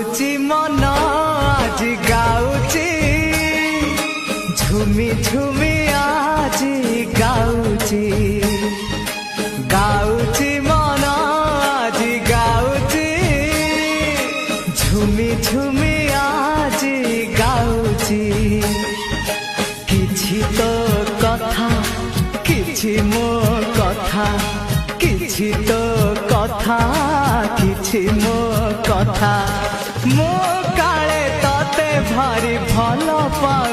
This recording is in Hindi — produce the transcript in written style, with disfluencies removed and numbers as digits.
गाउची मन आज गाउची झुमी झुमी आज गाउची गाउची मन आज गाउची झुमी झुमी आज गाउची किछि तो कथा किछि मो कथा किछि तो कथा किछि मो कथा मो काले तते भारी भल पा